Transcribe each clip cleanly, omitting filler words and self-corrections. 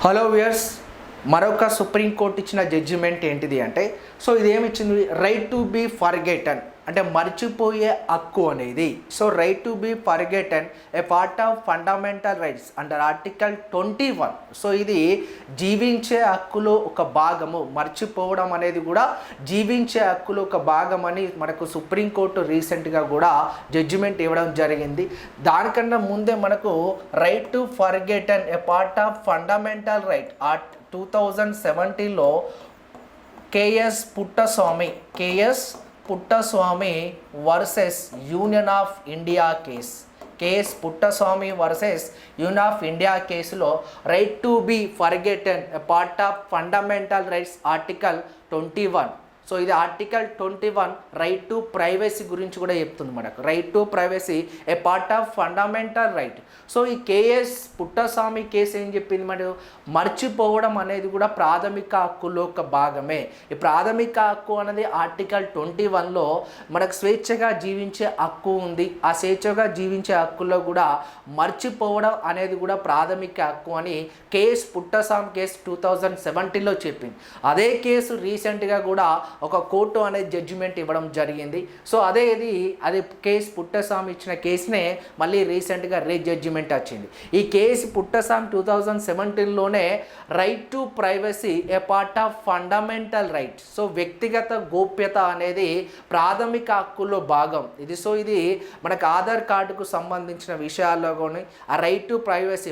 Hello viewers, మరొక supreme court ఇచ్చిన judgement ఏంటిది అంటే, సో ఇదేమి ఇచ్చింది, రైట్ టు బీ ఫర్గెటన్ అంటే మర్చిపోయే హక్కు అనేది. So right to be forgotten a part of fundamental rights under article 21. So ఇది జీవించే హక్కులో ఒక భాగము, మర్చిపోవడం అనేది కూడా జీవించే హక్కులో ఒక భాగం అని మనకు సుప్రీంకోర్టు రీసెంట్గా కూడా జడ్జిమెంట్ ఇవ్వడం జరిగింది. దానికన్నా ముందే మనకు right to forgotten a part of fundamental right 2017లో Puttaswamy versus Union of India Puttaswamy versus Union of India కేసులో right to be forgotten a part of fundamental rights article 21. So ఇది ఆర్టికల్ 21 రైట్ టు ప్రైవసీ గురించి కూడా చెప్తుంది మనకు. Right to privacy a part of fundamental right. So ఈ Puttaswamy case ఏం చెప్పింది, మరి మర్చిపోవడం అనేది కూడా ప్రాథమిక హక్కులో ఒక భాగమే. ఈ ప్రాథమిక హక్కు అనేది ఆర్టికల్ 21లో మనకు స్వేచ్ఛగా జీవించే హక్కు ఉంది. ఆ స్వేచ్ఛగా జీవించే హక్కులో కూడా మర్చిపోవడం అనేది కూడా ప్రాథమిక హక్కు అని పుట్టస్వామి కేసు 2017లో చెప్పింది. అదే కేసు రీసెంట్గా కూడా ఒక కోర్టు అనేది జడ్జిమెంట్ ఇవ్వడం జరిగింది. సో అదే పుట్టస్వామి ఇచ్చిన కేసునే మళ్ళీ రీసెంట్గా జడ్జిమెంట్ వచ్చింది. ఈ పుట్టస్వామి 2017లోనే right to privacy a part of fundamental right. So వ్యక్తిగత గోప్యత అనేది ప్రాథమిక హక్కులో భాగం ఇది. సో ఇది మనకు ఆధార్ కార్డుకు సంబంధించిన విషయాల్లో కానీ ఆ రైట్ టు ప్రైవసీ,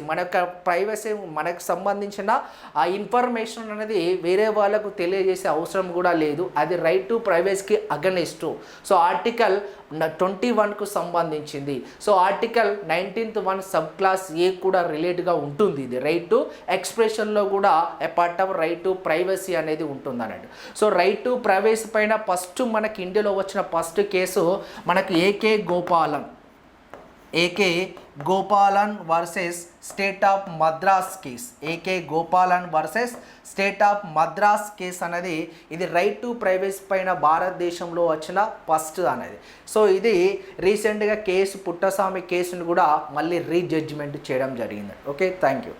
మనకు సంబంధించిన ఆ ఇన్ఫర్మేషన్ అనేది వేరే వాళ్ళకు తెలియజేసే అవసరం కూడా లేదు. అది రైట్ టు ప్రైవసీకి అగెనిస్ట్. సో ఆర్టికల్ 21కు సంబంధించింది. So article 19(1) sub clause A కూడా రిలేట్గా ఉంటుంది. ఇది రైట్ టు ఎక్స్ప్రెషన్లో కూడా a part of right to privacy అనేది ఉంటుంది అన్నట్టు. సో రైట్ టు ప్రైవసీ పైన ఫస్ట్ మనకి ఇండియాలో వచ్చిన ఫస్ట్ కేసు మనకి AK Gopalan versus state of Madras case అనేది ఇది రైట్ టు ప్రైవసీ పైన భారతదేశంలో వచ్చిన ఫస్ట్ అనేది. సో ఇది రీసెంట్గా పుట్టస్వామి కేసును కూడా మళ్ళీ రీజడ్జిమెంట్ చేయడం జరిగింది. Okay, thank you.